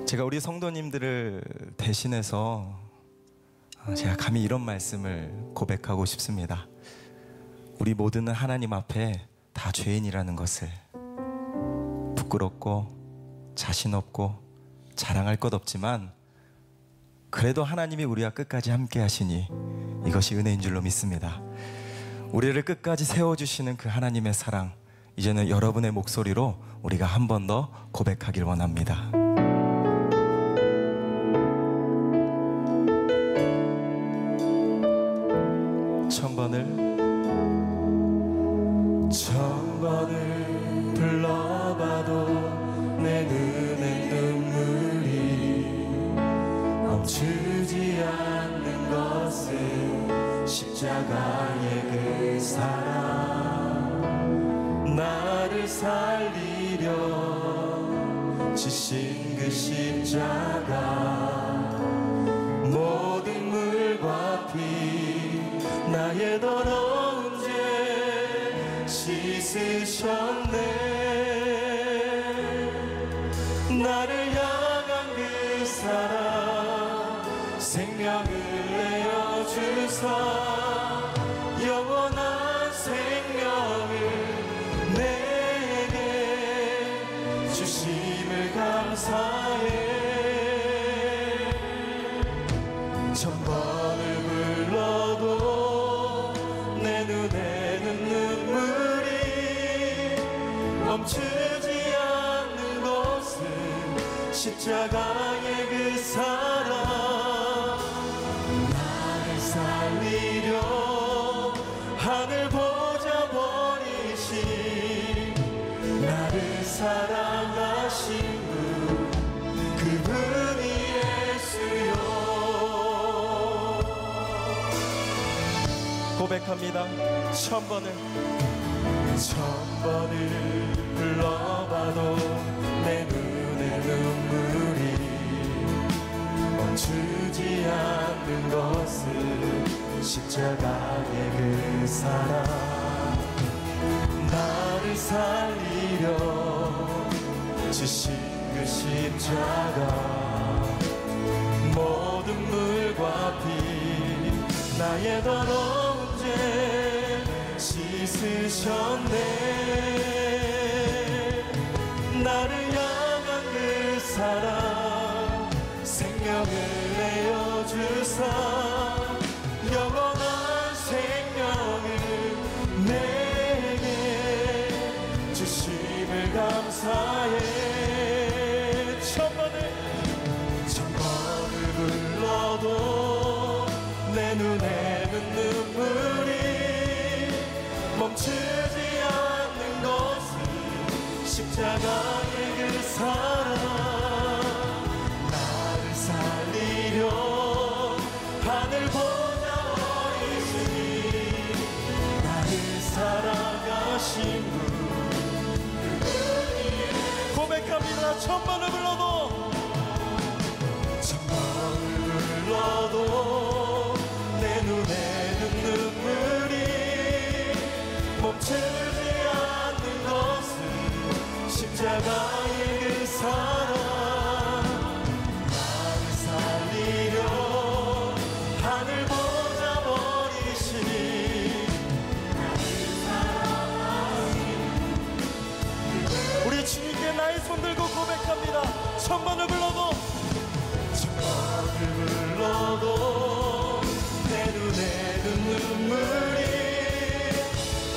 제가 우리 성도님들을 대신해서 제가 감히 이런 말씀을 고백하고 싶습니다. 우리 모두는 하나님 앞에 다 죄인이라는 것을, 부끄럽고 자신 없고 자랑할 것 없지만 그래도 하나님이 우리와 끝까지 함께 하시니 이것이 은혜인 줄로 믿습니다. 우리를 끝까지 세워주시는 그 하나님의 사랑, 이제는 여러분의 목소리로 우리가 한 번 더 고백하길 원합니다. 천번을 불러봐도 내 눈에 눈물이 멈추지 않는 것은 십자가의 그 사랑, 나를 살리려 지신 그 십자가, 모든 물과 피 나의 더러운 죄 씻으셨네. 나를 향한 그 사랑, 생명을 내어주사 영원한 생명을 내게 주심을 감사해. 천번을 불러도 내 눈에는 눈물이 멈추지 않는 것은 십자가의 그 사랑, 나를 살리려 하늘 보좌 버리신, 나를 사랑하신 분, 그분이 예수요. 고백합니다. 천번을 불러봐도 내 눈에 눈물이 멈추지 않는 것은 십자가의 그 사랑, 나를 살리려 지신 그 십자가, 모든 물과 피 나의 더러운 죄 씻으셨네. 나를 향한 그 사랑, 생명을 내어주사 영원한 생명을 내게 주심을 감사해. 천번을 불러도 내 눈에는 눈물이 멈추지 않는 것은 십자가의 그 사랑, 나를 살리려 하늘 보좌 버리시니 나를 사랑하신 분, 그분이 고백합니다. 천번을 불러도 내 눈에는 눈물이 멈추지 않는 것은 십자가의 그 사랑, 나를 살리려 하늘 보좌 버리시니 나를 사랑하신, 우리 주님께 나의 손 들고 고백합니다. 천번을 불러도 내 눈에는 눈물이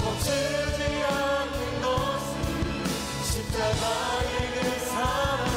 멈추지 않는 것은 십자가의 그 사랑,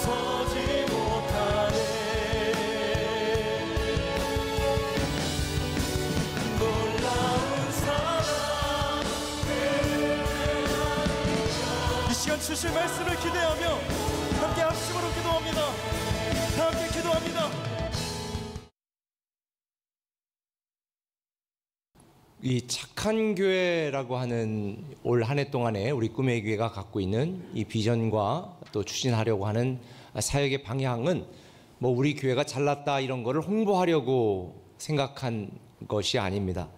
서지 못하네. 놀라운 사랑. 이 시간 주실 말씀을 기대하며 함께 합심으로 기도합니다. 다 함께 기도합니다. 이 착한 교회라고 하는 올 한 해 동안에 우리 꿈의 교회가 갖고 있는 이 비전과 또 추진하려고 하는 사역의 방향은 뭐 우리 교회가 잘났다 이런 거를 홍보하려고 생각한 것이 아닙니다.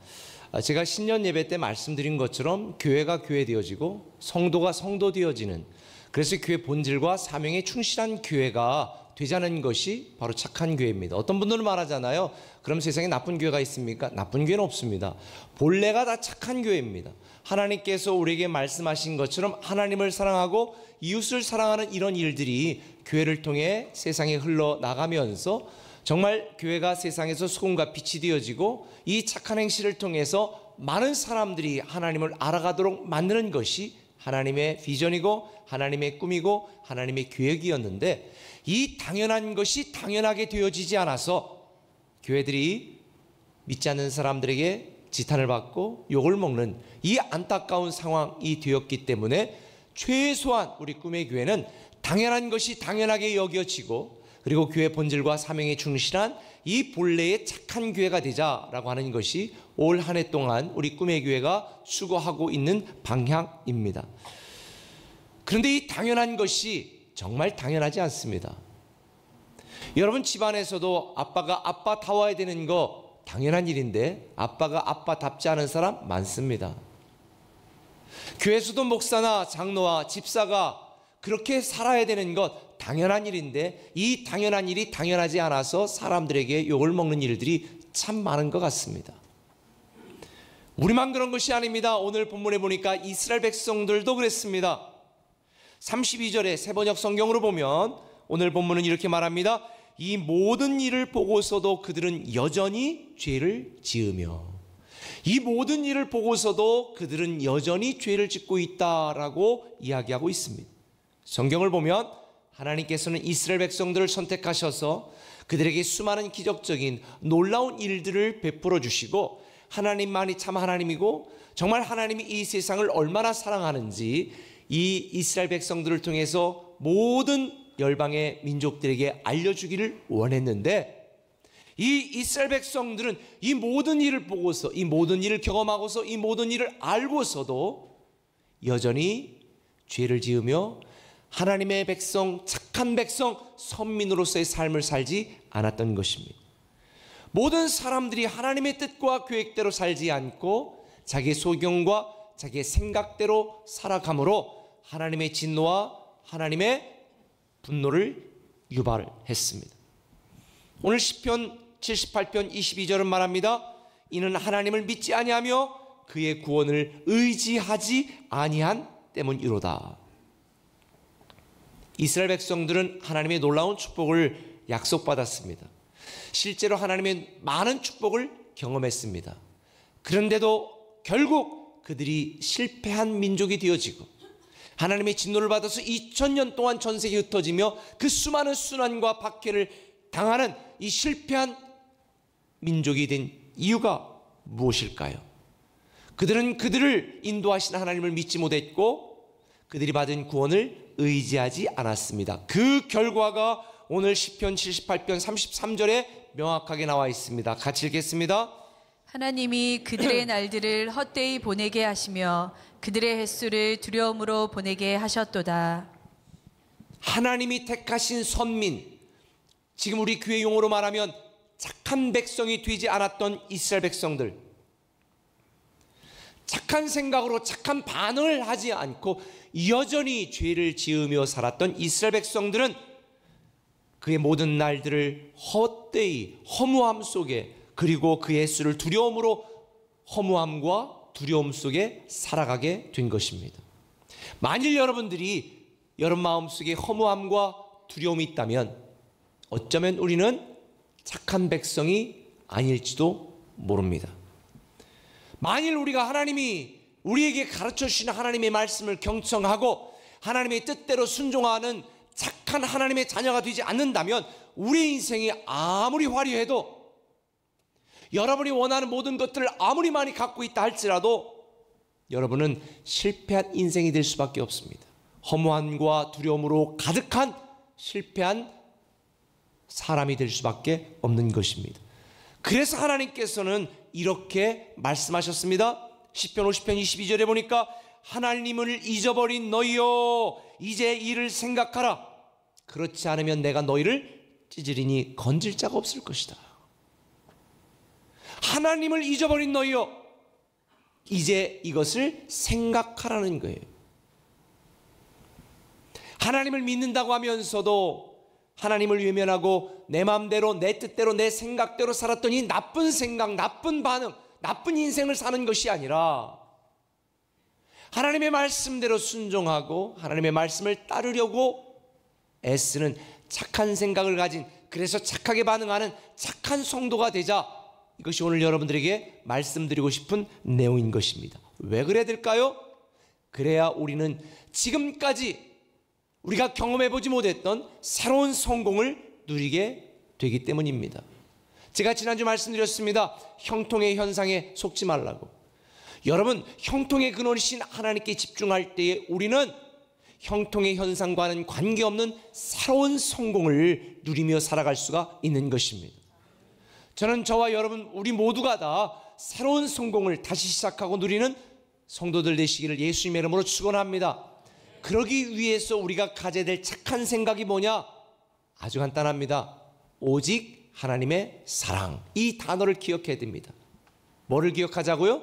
제가 신년 예배 때 말씀드린 것처럼 교회가 교회 되어지고 성도가 성도 되어지는, 그래서 교회 본질과 사명에 충실한 교회가 되자는 것이 바로 착한 교회입니다. 어떤 분들은 말하잖아요. 그럼 세상에 나쁜 교회가 있습니까? 나쁜 교회는 없습니다. 본래가 다 착한 교회입니다. 하나님께서 우리에게 말씀하신 것처럼 하나님을 사랑하고 이웃을 사랑하는 이런 일들이 교회를 통해 세상에 흘러나가면서 정말 교회가 세상에서 소금과 빛이 되어지고 이 착한 행실을 통해서 많은 사람들이 하나님을 알아가도록 만드는 것이 하나님의 비전이고 하나님의 꿈이고 하나님의 계획이었는데, 이 당연한 것이 당연하게 되어지지 않아서 교회들이 믿지 않는 사람들에게 지탄을 받고 욕을 먹는 이 안타까운 상황이 되었기 때문에 최소한 우리 꿈의 교회는 당연한 것이 당연하게 여겨지고, 그리고 교회 본질과 사명에 충실한 이 본래의 착한 교회가 되자라고 하는 것이 올 한 해 동안 우리 꿈의 교회가 추구하고 있는 방향입니다. 그런데 이 당연한 것이 정말 당연하지 않습니다. 여러분, 집안에서도 아빠가 아빠다워야 되는 거 당연한 일인데 아빠가 아빠답지 않은 사람 많습니다. 교회에서도 목사나 장로와 집사가 그렇게 살아야 되는 것 당연한 일인데 이 당연한 일이 당연하지 않아서 사람들에게 욕을 먹는 일들이 참 많은 것 같습니다. 우리만 그런 것이 아닙니다. 오늘 본문에 보니까 이스라엘 백성들도 그랬습니다. 32절에 새번역 성경으로 보면 오늘 본문은 이렇게 말합니다. 이 모든 일을 보고서도 그들은 여전히 죄를 지으며, 이 모든 일을 보고서도 그들은 여전히 죄를 짓고 있다라고 이야기하고 있습니다. 성경을 보면 하나님께서는 이스라엘 백성들을 선택하셔서 그들에게 수많은 기적적인 놀라운 일들을 베풀어 주시고, 하나님만이 참 하나님이고 정말 하나님이 이 세상을 얼마나 사랑하는지 이 이스라엘 백성들을 통해서 모든 열방의 민족들에게 알려주기를 원했는데, 이 이스라엘 백성들은 이 모든 일을 보고서, 이 모든 일을 경험하고서, 이 모든 일을 알고서도 여전히 죄를 지으며 하나님의 백성, 착한 백성, 선민으로서의 삶을 살지 않았던 것입니다. 모든 사람들이 하나님의 뜻과 계획대로 살지 않고 자기의 소경과 자기의 생각대로 살아감으로 하나님의 진노와 하나님의 분노를 유발했습니다. 오늘 시편 78편 22절은 말합니다. 이는 하나님을 믿지 아니하며 그의 구원을 의지하지 아니한 때문이로다. 이스라엘 백성들은 하나님의 놀라운 축복을 약속받았습니다. 실제로 하나님의 많은 축복을 경험했습니다. 그런데도 결국 그들이 실패한 민족이 되어지고 하나님의 진노를 받아서 2000년 동안 전 세계에 흩어지며 그 수많은 순환과 박해를 당하는 이 실패한 민족이 된 이유가 무엇일까요? 그들은 그들을 인도하신 하나님을 믿지 못했고 그들이 받은 구원을 의지하지 않았습니다. 그 결과가 오늘 시편 78편 33절에 명확하게 나와 있습니다. 같이 읽겠습니다. 하나님이 그들의 날들을 헛되이 보내게 하시며 그들의 횟수를 두려움으로 보내게 하셨도다. 하나님이 택하신 선민, 지금 우리 교회 용어로 말하면 착한 백성이 되지 않았던 이스라엘 백성들, 착한 생각으로 착한 반응을 하지 않고 여전히 죄를 지으며 살았던 이스라엘 백성들은 그의 모든 날들을 헛되이 허무함 속에, 그리고 그의 수를 두려움으로 허무함과 두려움 속에 살아가게 된 것입니다. 만일 여러분들이 여러분 마음속에 허무함과 두려움이 있다면 어쩌면 우리는 착한 백성이 아닐지도 모릅니다. 만일 우리가 하나님이 우리에게 가르쳐 주시는 하나님의 말씀을 경청하고 하나님의 뜻대로 순종하는 착한 착한 하나님의 자녀가 되지 않는다면 우리 인생이 아무리 화려해도, 여러분이 원하는 모든 것들을 아무리 많이 갖고 있다 할지라도 여러분은 실패한 인생이 될 수밖에 없습니다. 허무함과 두려움으로 가득한 실패한 사람이 될 수밖에 없는 것입니다. 그래서 하나님께서는 이렇게 말씀하셨습니다. 시편 50편 22절에 보니까 하나님을 잊어버린 너희여 이제 이를 생각하라. 그렇지 않으면 내가 너희를 찢으리니 건질 자가 없을 것이다. 하나님을 잊어버린 너희여 이제 이것을 생각하라는 거예요. 하나님을 믿는다고 하면서도 하나님을 외면하고 내 마음대로 내 뜻대로 내 생각대로 살았던 이 나쁜 생각, 나쁜 반응, 나쁜 인생을 사는 것이 아니라 하나님의 말씀대로 순종하고 하나님의 말씀을 따르려고 애쓰는 착한 생각을 가진, 그래서 착하게 반응하는 착한 성도가 되자, 이것이 오늘 여러분들에게 말씀드리고 싶은 내용인 것입니다. 왜 그래야 될까요? 그래야 우리는 지금까지 우리가 경험해보지 못했던 새로운 성공을 누리게 되기 때문입니다. 제가 지난주 말씀드렸습니다. 형통의 현상에 속지 말라고. 여러분, 형통의 근원이신 하나님께 집중할 때에 우리는 형통의 현상과는 관계없는 새로운 성공을 누리며 살아갈 수가 있는 것입니다. 저는 저와 여러분 우리 모두가 다 새로운 성공을 다시 시작하고 누리는 성도들 되시기를 예수님의 이름으로 축원합니다. 그러기 위해서 우리가 가져야 될 착한 생각이 뭐냐? 아주 간단합니다. 오직 하나님의 사랑, 이 단어를 기억해야 됩니다. 뭐를 기억하자고요?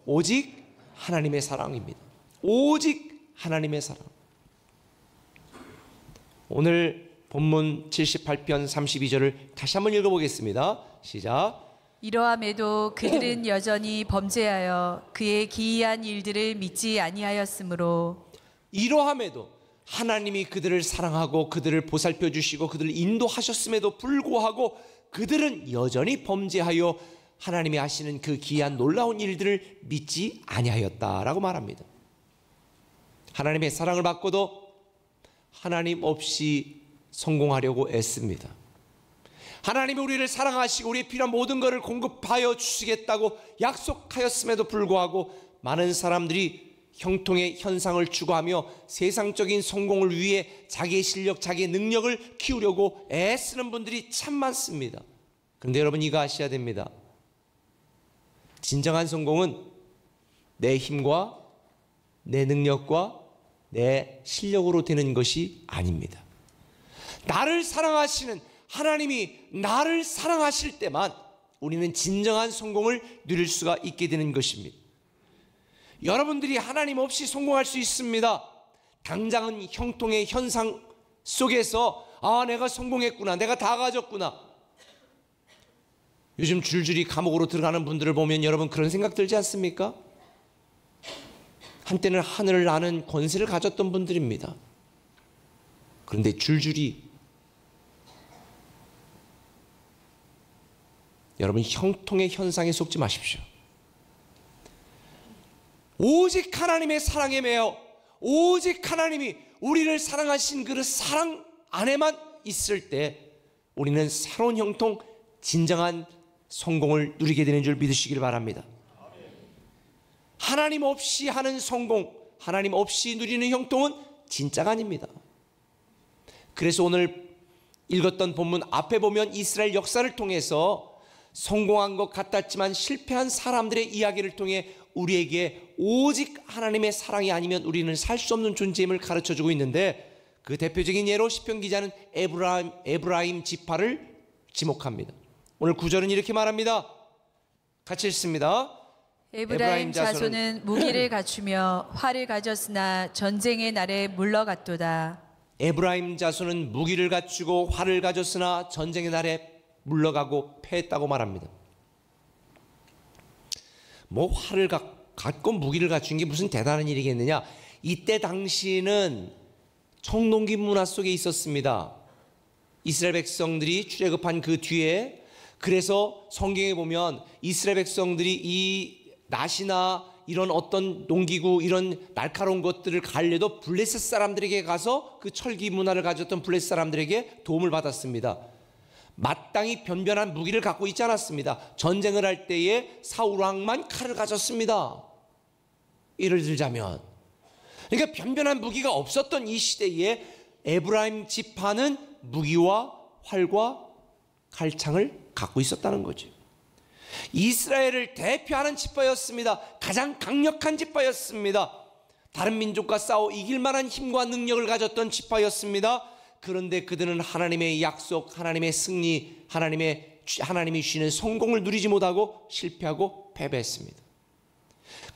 오직 하나님의 사랑입니다. 오직 하나님의 사랑. 오늘 본문 78편 32절을 다시 한번 읽어보겠습니다. 시작. 이러함에도 그들은 여전히 범죄하여 그의 기이한 일들을 믿지 아니하였으므로. 이러함에도 하나님이 그들을 사랑하고 그들을 보살펴 주시고 그들을 인도하셨음에도 불구하고 그들은 여전히 범죄하여 하나님이 하시는 그 기이한 놀라운 일들을 믿지 아니하였다라고 말합니다. 하나님의 사랑을 받고도 하나님 없이 성공하려고 애씁니다. 하나님이 우리를 사랑하시고 우리의 필요한 모든 것을 공급하여 주시겠다고 약속하였음에도 불구하고 많은 사람들이 형통의 현상을 추구하며 세상적인 성공을 위해 자기의 실력, 자기의 능력을 키우려고 애쓰는 분들이 참 많습니다. 그런데 여러분 이거 아셔야 됩니다. 진정한 성공은 내 힘과 내 능력과 내 실력으로 되는 것이 아닙니다. 나를 사랑하시는 하나님이 나를 사랑하실 때만 우리는 진정한 성공을 누릴 수가 있게 되는 것입니다. 여러분들이 하나님 없이 성공할 수 있습니다. 당장은 형통의 현상 속에서 내가 성공했구나, 내가 다 가졌구나. 요즘 줄줄이 감옥으로 들어가는 분들을 보면 여러분 그런 생각 들지 않습니까? 한때는 하늘을 나는 권세를 가졌던 분들입니다. 그런데 줄줄이 여러분 형통의 현상에 속지 마십시오. 오직 하나님의 사랑에 매여 오직 하나님이 우리를 사랑하신 그 사랑 안에만 있을 때 우리는 새로운 형통, 진정한 성공을 누리게 되는 줄 믿으시길 바랍니다. 하나님 없이 하는 성공, 하나님 없이 누리는 형통은 진짜가 아닙니다. 그래서 오늘 읽었던 본문 앞에 보면 이스라엘 역사를 통해서 성공한 것 같았지만 실패한 사람들의 이야기를 통해 우리에게 오직 하나님의 사랑이 아니면 우리는 살 수 없는 존재임을 가르쳐주고 있는데, 그 대표적인 예로 시편 기자는 에브라임 지파를 지목합니다. 오늘 9절은 이렇게 말합니다. 같이 읽습니다. 에브라임 자손은 무기를 갖추며 활을 가졌으나 전쟁의 날에 물러갔도다. 에브라임 자손은 무기를 갖추고 활을 가졌으나 전쟁의 날에 물러가고 패했다고 말합니다. 뭐 활을 갖고 무기를 갖춘 게 무슨 대단한 일이겠느냐? 이때 당시는 청동기 문화 속에 있었습니다. 이스라엘 백성들이 출애굽한 그 뒤에, 그래서 성경에 보면 이스라엘 백성들이 이 낫이나 이런 어떤 농기구 이런 날카로운 것들을 갈려도 블레셋 사람들에게 가서 그 철기 문화를 가졌던 블레셋 사람들에게 도움을 받았습니다. 마땅히 변변한 무기를 갖고 있지 않았습니다. 전쟁을 할 때에 사울 왕만 칼을 가졌습니다. 예를 들자면, 그러니까 변변한 무기가 없었던 이 시대에 에브라임 지파는 무기와 활과 칼창을 갖고 있었다는 거죠. 이스라엘을 대표하는 지파였습니다. 가장 강력한 지파였습니다. 다른 민족과 싸워 이길 만한 힘과 능력을 가졌던 지파였습니다. 그런데 그들은 하나님의 약속, 하나님의 승리, 하나님이 주시는 성공을 누리지 못하고 실패하고 패배했습니다.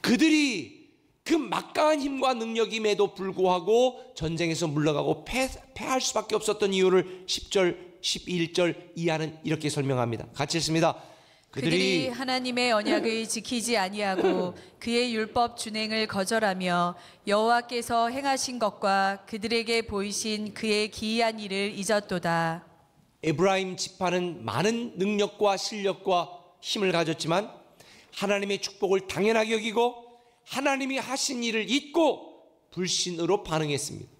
그들이 그 막강한 힘과 능력임에도 불구하고 전쟁에서 물러가고 패할 수밖에 없었던 이유를 10절, 11절 이하는 이렇게 설명합니다. 같이 읽습니다. 그들이 하나님의 언약을 지키지 아니하고 그의 율법 준행을 거절하며 여호와께서 행하신 것과 그들에게 보이신 그의 기이한 일을 잊었도다. 에브라임 지파는 많은 능력과 실력과 힘을 가졌지만 하나님의 축복을 당연하게 여기고 하나님이 하신 일을 잊고 불신으로 반응했습니다.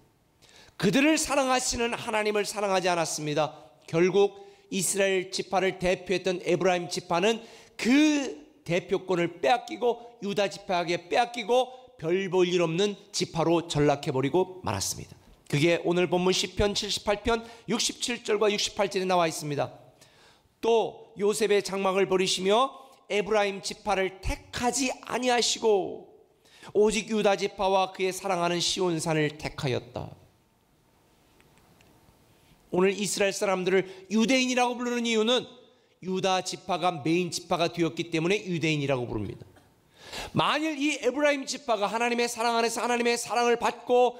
그들을 사랑하시는 하나님을 사랑하지 않았습니다. 결국 이스라엘 지파를 대표했던 에브라임 지파는 그 대표권을 빼앗기고 유다 지파에게 빼앗기고 별 볼 일 없는 지파로 전락해버리고 말았습니다. 그게 오늘 본문 시편 78편 67절과 68절에 나와 있습니다. 또 요셉의 장막을 버리시며 에브라임 지파를 택하지 아니하시고 오직 유다 지파와 그의 사랑하는 시온산을 택하였다. 오늘 이스라엘 사람들을 유대인이라고 부르는 이유는 유다 지파가 메인 지파가 되었기 때문에 유대인이라고 부릅니다. 만일 이 에브라임 지파가 하나님의 사랑 안에서 하나님의 사랑을 받고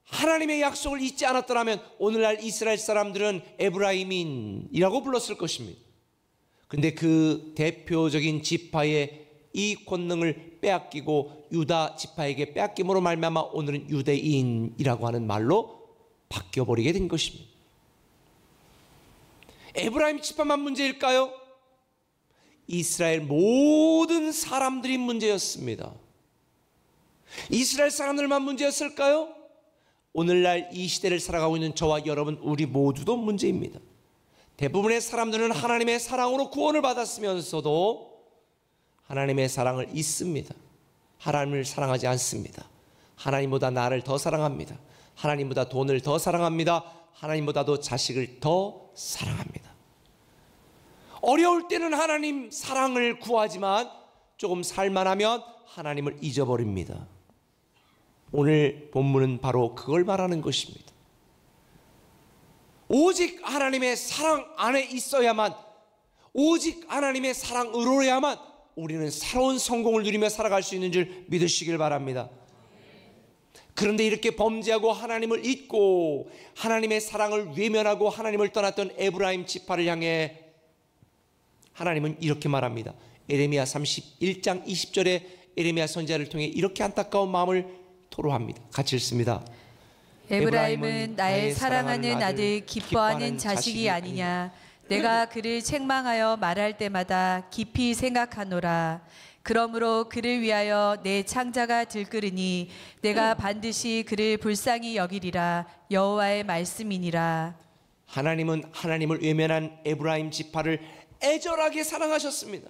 하나님의 약속을 잊지 않았더라면 오늘날 이스라엘 사람들은 에브라임인이라고 불렀을 것입니다. 그런데 그 대표적인 지파의 이 권능을 빼앗기고 유다 지파에게 빼앗김으로 말미암아 오늘은 유대인이라고 하는 말로 바뀌어버리게 된 것입니다. 에브라임 지파만 문제일까요? 이스라엘 모든 사람들이 문제였습니다. 이스라엘 사람들만 문제였을까요? 오늘날 이 시대를 살아가고 있는 저와 여러분 우리 모두도 문제입니다. 대부분의 사람들은 하나님의 사랑으로 구원을 받았으면서도 하나님의 사랑을 잊습니다. 하나님을 사랑하지 않습니다. 하나님보다 나를 더 사랑합니다. 하나님보다 돈을 더 사랑합니다. 하나님보다도 자식을 더 사랑합니다. 어려울 때는 하나님 사랑을 구하지만 조금 살만하면 하나님을 잊어버립니다. 오늘 본문은 바로 그걸 말하는 것입니다. 오직 하나님의 사랑 안에 있어야만, 오직 하나님의 사랑으로야만 우리는 새로운 성공을 누리며 살아갈 수 있는 줄 믿으시길 바랍니다. 그런데 이렇게 범죄하고 하나님을 잊고 하나님의 사랑을 외면하고 하나님을 떠났던 에브라임 지파를 향해 하나님은 이렇게 말합니다. 에레미야 31장 20절에 에레미야 선지자를 통해 이렇게 안타까운 마음을 토로합니다. 같이 읽습니다. 에브라임은 나의 사랑하는 아들 기뻐하는 자식이 아니냐. 내가 그를 책망하여 말할 때마다 깊이 생각하노라. 그러므로 그를 위하여 내 창자가 들끓으니 내가 반드시 그를 불쌍히 여기리라. 여호와의 말씀이니라. 하나님은 하나님을 외면한 에브라임 지파를 애절하게 사랑하셨습니다.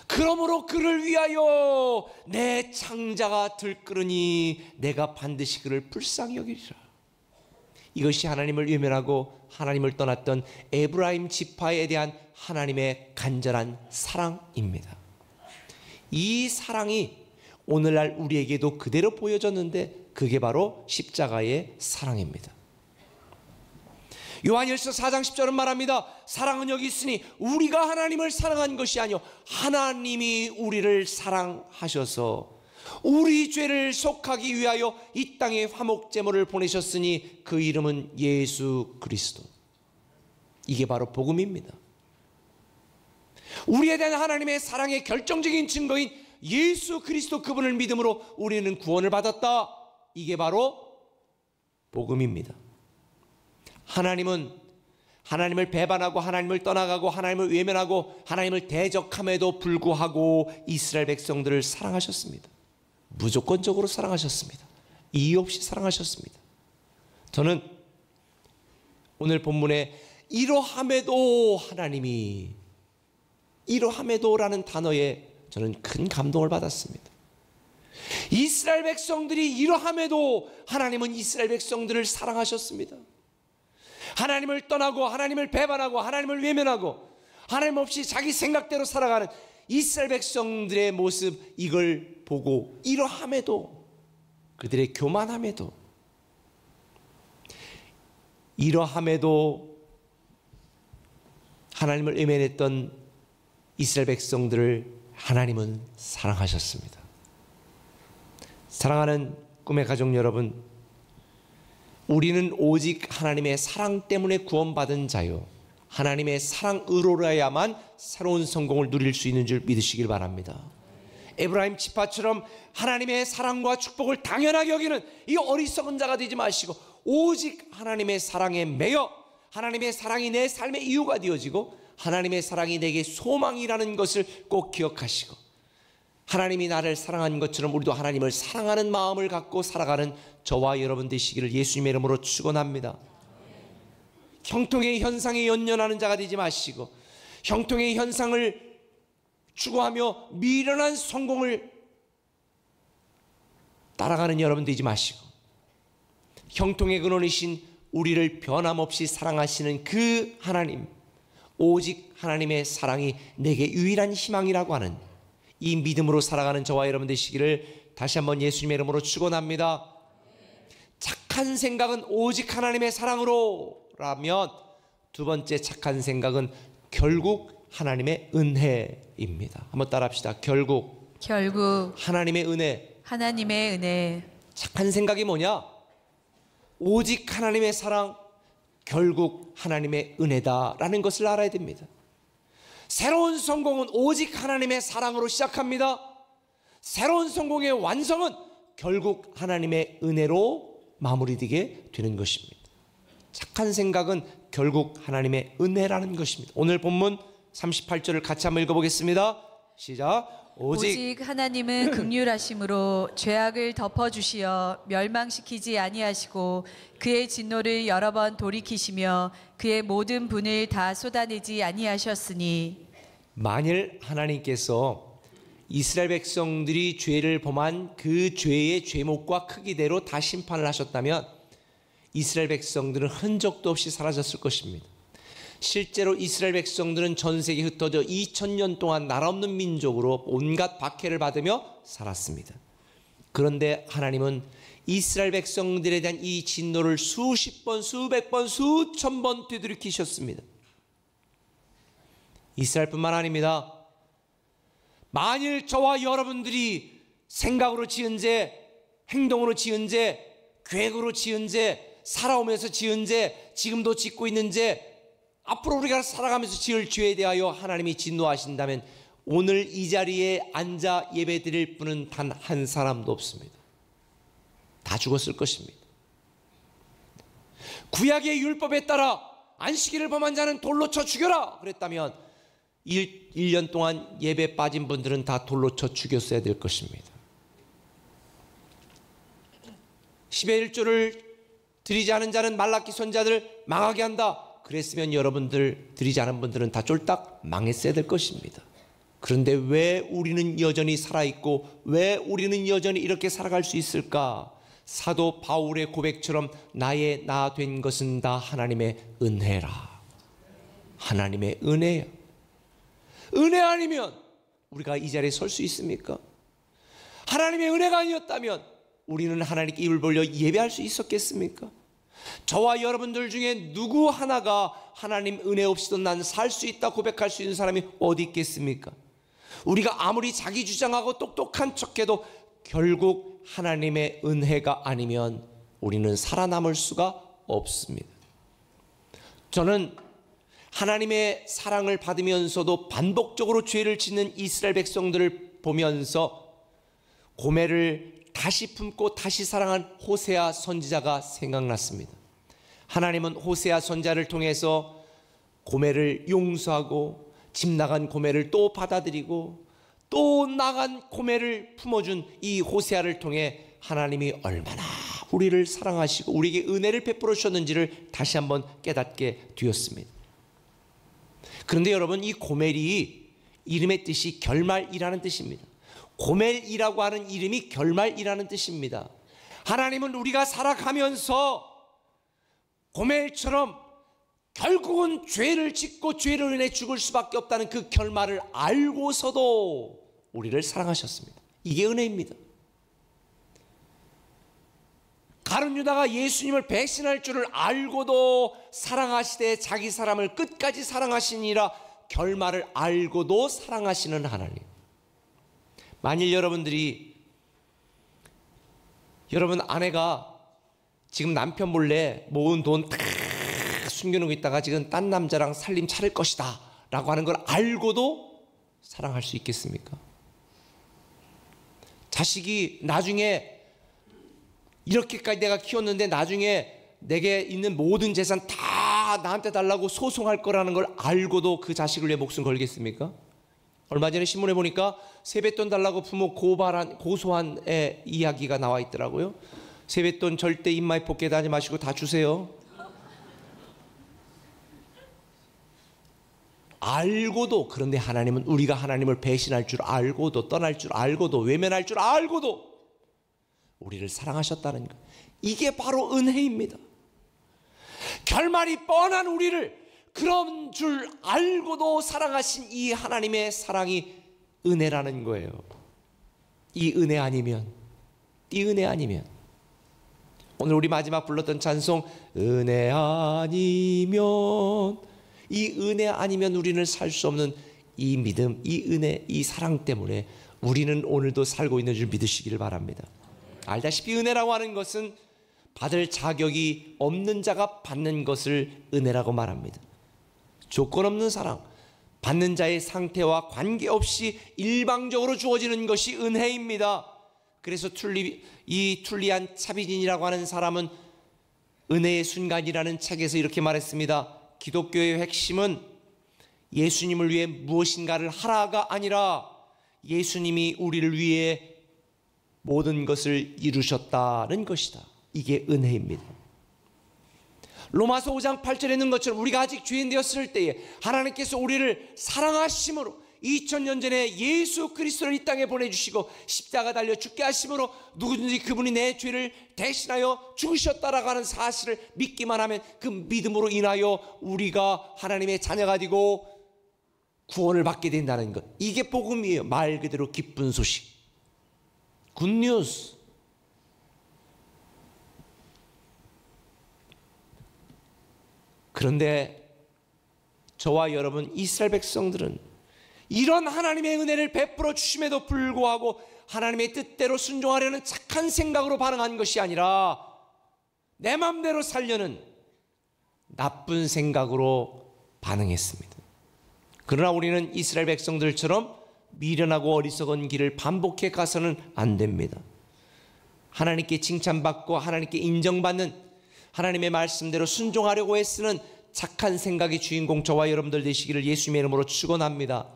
그러므로 그를 위하여 내 창자가 들끓으니 내가 반드시 그를 불쌍히 여기리라. 이것이 하나님을 외면하고 하나님을 떠났던 에브라임 지파에 대한 하나님의 간절한 사랑입니다. 이 사랑이 오늘날 우리에게도 그대로 보여졌는데 그게 바로 십자가의 사랑입니다. 요한일서 4장 10절은 말합니다. 사랑은 여기 있으니 우리가 하나님을 사랑한 것이 아니요 하나님이 우리를 사랑하셔서 우리 죄를 속하기 위하여 이 땅에 화목제물을 보내셨으니 그 이름은 예수 그리스도. 이게 바로 복음입니다. 우리에 대한 하나님의 사랑의 결정적인 증거인 예수 그리스도 그분을 믿음으로 우리는 구원을 받았다. 이게 바로 복음입니다. 하나님은 하나님을 배반하고 하나님을 떠나가고 하나님을 외면하고 하나님을 대적함에도 불구하고 이스라엘 백성들을 사랑하셨습니다. 무조건적으로 사랑하셨습니다. 이유 없이 사랑하셨습니다. 저는 오늘 본문에 이러함에도 하나님이, 이러함에도라는 단어에 저는 큰 감동을 받았습니다. 이스라엘 백성들이 이러함에도 하나님은 이스라엘 백성들을 사랑하셨습니다. 하나님을 떠나고 하나님을 배반하고 하나님을 외면하고 하나님 없이 자기 생각대로 살아가는 이스라엘 백성들의 모습, 이걸 보고 이러함에도, 그들의 교만함에도, 이러함에도 하나님을 외면했던 이스라엘 백성들을 하나님은 사랑하셨습니다. 사랑하는 꿈의 가족 여러분, 우리는 오직 하나님의 사랑 때문에 구원받은 자요, 하나님의 사랑으로라야만 새로운 성공을 누릴 수 있는 줄 믿으시길 바랍니다. 에브라임 지파처럼 하나님의 사랑과 축복을 당연하게 여기는 이 어리석은 자가 되지 마시고 오직 하나님의 사랑에 매여 하나님의 사랑이 내 삶의 이유가 되어지고 하나님의 사랑이 내게 소망이라는 것을 꼭 기억하시고, 하나님이 나를 사랑한 것처럼 우리도 하나님을 사랑하는 마음을 갖고 살아가는 저와 여러분 되시기를 예수님의 이름으로 축원합니다. 형통의 현상에 연연하는 자가 되지 마시고 형통의 현상을 추구하며 미련한 성공을 따라가는 여러분 되지 마시고 형통의 근원이신 우리를 변함없이 사랑하시는 그 하나님, 오직 하나님의 사랑이 내게 유일한 희망이라고 하는 이 믿음으로 살아가는 저와 여러분 되시기를 다시 한번 예수님의 이름으로 축원합니다. 착한 생각은 오직 하나님의 사랑으로라면 두 번째 착한 생각은 결국 하나님의 은혜입니다. 한번 따라합시다. 결국 하나님의 은혜. 하나님의 은혜. 착한 생각이 뭐냐? 오직 하나님의 사랑, 결국 하나님의 은혜다라는 것을 알아야 됩니다. 새로운 성공은 오직 하나님의 사랑으로 시작합니다. 새로운 성공의 완성은 결국 하나님의 은혜로 마무리되게 되는 것입니다. 착한 생각은 결국 하나님의 은혜라는 것입니다. 오늘 본문 38절을 같이 한번 읽어보겠습니다. 시작. 오직 하나님은 긍휼하심으로 죄악을 덮어주시어 멸망시키지 아니하시고 그의 진노를 여러 번 돌이키시며 그의 모든 분을 다 쏟아내지 아니하셨으니, 만일 하나님께서 이스라엘 백성들이 죄를 범한 그 죄의 죄목과 크기대로 다 심판을 하셨다면 이스라엘 백성들은 흔적도 없이 사라졌을 것입니다. 실제로 이스라엘 백성들은 전 세계에 흩어져 2000년 동안 나라 없는 민족으로 온갖 박해를 받으며 살았습니다. 그런데 하나님은 이스라엘 백성들에 대한 이 진노를 수십 번, 수백 번, 수천 번 되돌이키셨습니다. 이스라엘뿐만 아닙니다. 만일 저와 여러분들이 생각으로 지은 죄, 행동으로 지은 죄, 계획으로 지은 죄, 살아오면서 지은 죄, 지금도 짓고 있는 죄, 앞으로 우리가 살아가면서 지을 죄에 대하여 하나님이 진노하신다면 오늘 이 자리에 앉아 예배 드릴 분은 단 한 사람도 없습니다. 다 죽었을 것입니다. 구약의 율법에 따라 안식일을 범한 자는 돌로 쳐 죽여라 그랬다면 1년 동안 예배 빠진 분들은 다 돌로 쳐 죽였어야 될 것입니다. 10의 1조를 드리지 않은 자는 말라기 선자들 망하게 한다. 그랬으면 여러분들 드리지 않은 분들은 다 쫄딱 망했어야 될 것입니다. 그런데 왜 우리는 여전히 살아있고 왜 우리는 여전히 이렇게 살아갈 수 있을까? 사도 바울의 고백처럼 나의 나 된 것은 다 하나님의 은혜라. 하나님의 은혜야. 은혜 아니면 우리가 이 자리에 설 수 있습니까? 하나님의 은혜가 아니었다면 우리는 하나님께 입을 벌려 예배할 수 있었겠습니까? 저와 여러분들 중에 누구 하나가 하나님 은혜 없이도 난 살 수 있다 고백할 수 있는 사람이 어디 있겠습니까? 우리가 아무리 자기 주장하고 똑똑한 척해도 결국 하나님의 은혜가 아니면 우리는 살아남을 수가 없습니다. 저는 하나님의 사랑을 받으면서도 반복적으로 죄를 짓는 이스라엘 백성들을 보면서 고멜을 다시 품고 다시 사랑한 호세아 선지자가 생각났습니다. 하나님은 호세아 선지자를 통해서 고멜을 용서하고 집 나간 고멜을 또 받아들이고 또 나간 고멜을 품어준 이 호세아를 통해 하나님이 얼마나 우리를 사랑하시고 우리에게 은혜를 베풀어 주셨는지를 다시 한번 깨닫게 되었습니다. 그런데 여러분, 이 고멜이 이름의 뜻이 결말이라는 뜻입니다. 고멜이라고 하는 이름이 결말이라는 뜻입니다. 하나님은 우리가 살아가면서 고멜처럼 결국은 죄를 짓고 죄를 인해 죽을 수밖에 없다는 그 결말을 알고서도 우리를 사랑하셨습니다. 이게 은혜입니다. 가룟 유다가 예수님을 배신할 줄을 알고도 사랑하시되 자기 사람을 끝까지 사랑하시니라, 결말을 알고도 사랑하시는 하나님. 만일 여러분 아내가 지금 남편 몰래 모은 돈 다 숨겨놓고 있다가 지금 딴 남자랑 살림 차릴 것이다 라고 하는 걸 알고도 사랑할 수 있겠습니까? 자식이 나중에 이렇게까지 내가 키웠는데 나중에 내게 있는 모든 재산 다 나한테 달라고 소송할 거라는 걸 알고도 그 자식을 위해 목숨 걸겠습니까? 얼마 전에 신문에 보니까 세뱃돈 달라고 부모 고소한 애 이야기가 나와 있더라고요. 세뱃돈 절대 입마에 포켓 하지 마시고 다 주세요. 알고도, 그런데 하나님은 우리가 하나님을 배신할 줄 알고도, 떠날 줄 알고도, 외면할 줄 알고도 우리를 사랑하셨다는 것, 이게 바로 은혜입니다. 결말이 뻔한 우리를 그런 줄 알고도 사랑하신 이 하나님의 사랑이 은혜라는 거예요. 이 은혜 아니면 오늘 우리 마지막 불렀던 찬송 은혜 아니면, 이 은혜 아니면 우리는 살 수 없는 이 믿음, 이 은혜, 이 사랑 때문에 우리는 오늘도 살고 있는 줄 믿으시기를 바랍니다. 알다시피 은혜라고 하는 것은 받을 자격이 없는 자가 받는 것을 은혜라고 말합니다. 조건 없는 사랑, 받는 자의 상태와 관계없이 일방적으로 주어지는 것이 은혜입니다. 그래서 툴리안 차비진이라고 하는 사람은 은혜의 순간이라는 책에서 이렇게 말했습니다. 기독교의 핵심은 예수님을 위해 무엇인가를 하라가 아니라 예수님이 우리를 위해 모든 것을 이루셨다는 것이다. 이게 은혜입니다. 로마서 5장 8절에 있는 것처럼 우리가 아직 죄인 되었을 때에 하나님께서 우리를 사랑하심으로 2000년 전에 예수 그리스도를 이 땅에 보내주시고 십자가 달려 죽게 하심으로 누구든지 그분이 내 죄를 대신하여 죽으셨다라고 하는 사실을 믿기만 하면 그 믿음으로 인하여 우리가 하나님의 자녀가 되고 구원을 받게 된다는 것, 이게 복음이에요. 말 그대로 기쁜 소식, 굿뉴스. 그런데 저와 여러분 이스라엘 백성들은 이런 하나님의 은혜를 베풀어 주심에도 불구하고 하나님의 뜻대로 순종하려는 착한 생각으로 반응한 것이 아니라 내 마음대로 살려는 나쁜 생각으로 반응했습니다. 그러나 우리는 이스라엘 백성들처럼 미련하고 어리석은 길을 반복해 가서는 안 됩니다. 하나님께 칭찬받고 하나님께 인정받는 하나님의 말씀대로 순종하려고 애쓰는 착한 생각의 주인공 저와 여러분들 되시기를 예수님의 이름으로 축원합니다.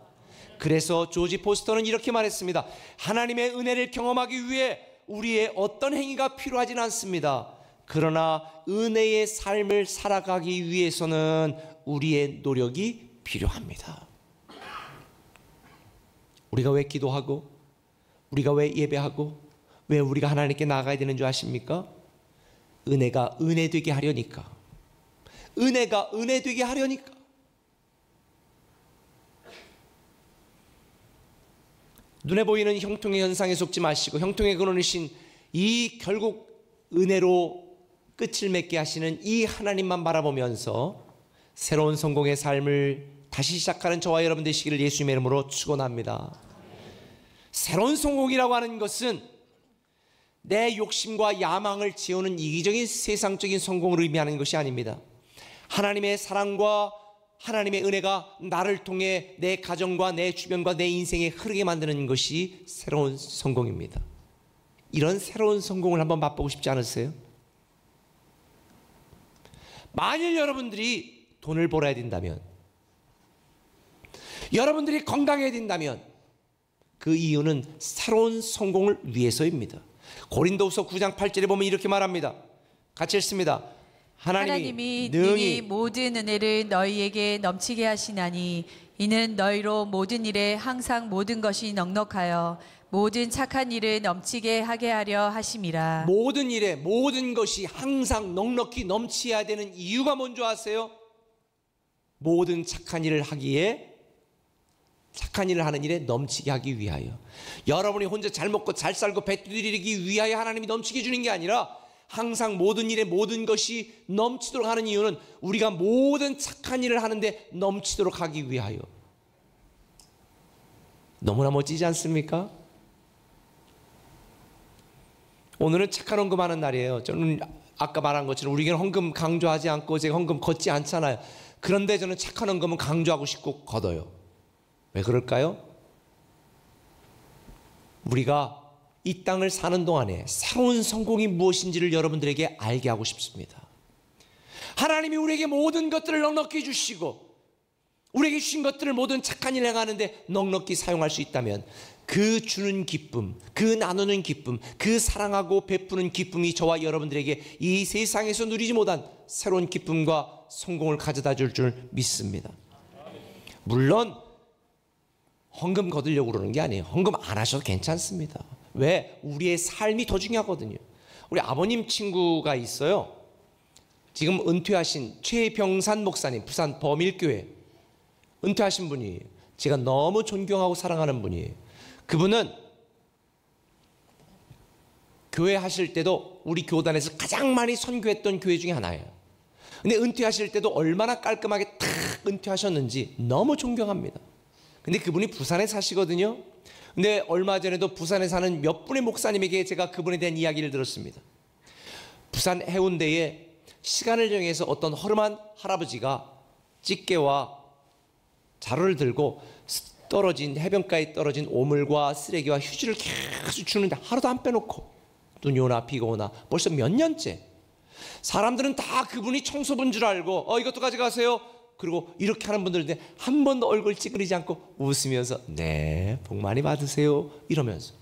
그래서 조지 포스터는 이렇게 말했습니다. 하나님의 은혜를 경험하기 위해 우리의 어떤 행위가 필요하진 않습니다. 그러나 은혜의 삶을 살아가기 위해서는 우리의 노력이 필요합니다. 우리가 왜 기도하고, 우리가 왜 예배하고, 왜 우리가 하나님께 나아가야 되는 줄 아십니까? 은혜가 은혜되게 하려니까. 은혜가 은혜되게 하려니까. 눈에 보이는 형통의 현상에 속지 마시고 형통의 근원이신 이 결국 은혜로 끝을 맺게 하시는 이 하나님만 바라보면서 새로운 성공의 삶을 다시 시작하는 저와 여러분 되시기를 예수님의 이름으로 축원합니다. 새로운 성공이라고 하는 것은 내 욕심과 야망을 채우는 이기적인 세상적인 성공을 의미하는 것이 아닙니다. 하나님의 사랑과 하나님의 은혜가 나를 통해 내 가정과 내 주변과 내 인생에 흐르게 만드는 것이 새로운 성공입니다. 이런 새로운 성공을 한번 맛보고 싶지 않으세요? 만일 여러분들이 돈을 벌어야 된다면, 여러분들이 건강해진다면 그 이유는 새로운 성공을 위해서입니다. 고린도후서 9장 8절에 보면 이렇게 말합니다. 같이 읽습니다. 하나님이 능히 모든 은혜를 너희에게 넘치게 하시나니 이는 너희로 모든 일에 항상 모든 것이 넉넉하여 모든 착한 일을 넘치게 하게 하려 하심이라. 모든 일에 모든 것이 항상 넉넉히 넘쳐야 되는 이유가 뭔지 아세요? 모든 착한 일을 하기에, 착한 일을 하는 일에 넘치게 하기 위하여. 여러분이 혼자 잘 먹고 잘 살고 배 두드리기 위하여 하나님이 넘치게 주는 게 아니라 항상 모든 일에 모든 것이 넘치도록 하는 이유는 우리가 모든 착한 일을 하는데 넘치도록 하기 위하여. 너무나 멋지지 않습니까? 오늘은 착한 헌금하는 날이에요. 저는 아까 말한 것처럼 우리에게는 헌금 강조하지 않고 제가 헌금 걷지 않잖아요. 그런데 저는 착한 헌금은 강조하고 싶고 걷어요. 왜 그럴까요? 우리가 이 땅을 사는 동안에 새로운 성공이 무엇인지를 여러분들에게 알게 하고 싶습니다. 하나님이 우리에게 모든 것들을 넉넉히 주시고 우리에게 주신 것들을 모든 착한 일 행하는데 넉넉히 사용할 수 있다면 그 주는 기쁨, 그 나누는 기쁨, 그 사랑하고 베푸는 기쁨이 저와 여러분들에게 이 세상에서 누리지 못한 새로운 기쁨과 성공을 가져다 줄 믿습니다. 물론 헌금 거두려고 그러는 게 아니에요. 헌금 안 하셔도 괜찮습니다. 왜? 우리의 삶이 더 중요하거든요. 우리 아버님 친구가 있어요. 지금 은퇴하신 최병산 목사님, 부산 범일교회 은퇴하신 분이 제가 너무 존경하고 사랑하는 분이에요. 그분은 교회 하실 때도 우리 교단에서 가장 많이 선교했던 교회 중에 하나예요. 근데 은퇴하실 때도 얼마나 깔끔하게 탁 은퇴하셨는지 너무 존경합니다. 근데 그분이 부산에 사시거든요. 근데 얼마 전에도 부산에 사는 몇 분의 목사님에게 제가 그분에 대한 이야기를 들었습니다. 부산 해운대에 시간을 정해서 어떤 허름한 할아버지가 집게와 자루를 들고 떨어진 해변가에 떨어진 오물과 쓰레기와 휴지를 계속 주는데 하루도 안 빼놓고 눈이 오나 비가 오나 벌써 몇 년째. 사람들은 다 그분이 청소부인 줄 알고 이것도 가져가세요. 그리고 이렇게 하는 분들인데 한 번도 얼굴 찌그리지 않고 웃으면서 네, 복 많이 받으세요 이러면서.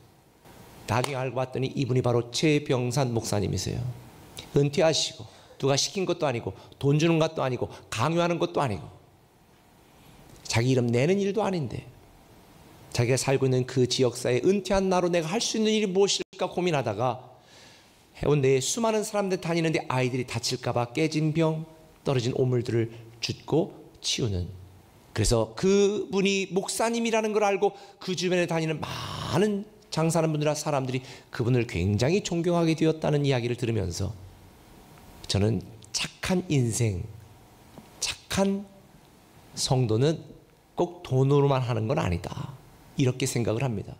나중에 알고 봤더니 이분이 바로 최병산 목사님이세요. 은퇴하시고 누가 시킨 것도 아니고 돈 주는 것도 아니고 강요하는 것도 아니고 자기 이름 내는 일도 아닌데 자기가 살고 있는 그 지역사회에 은퇴한 나로 내가 할 수 있는 일이 무엇일까 고민하다가 해운대에 수많은 사람들 다니는데 아이들이 다칠까봐 깨진 병, 떨어진 오물들을 줍고 치우는. 그래서 그분이 목사님이라는 걸 알고 그 주변에 다니는 많은 장사하는 분들과 사람들이 그분을 굉장히 존경하게 되었다는 이야기를 들으면서 저는 착한 인생, 착한 성도는 꼭 돈으로만 하는 건 아니다, 이렇게 생각을 합니다.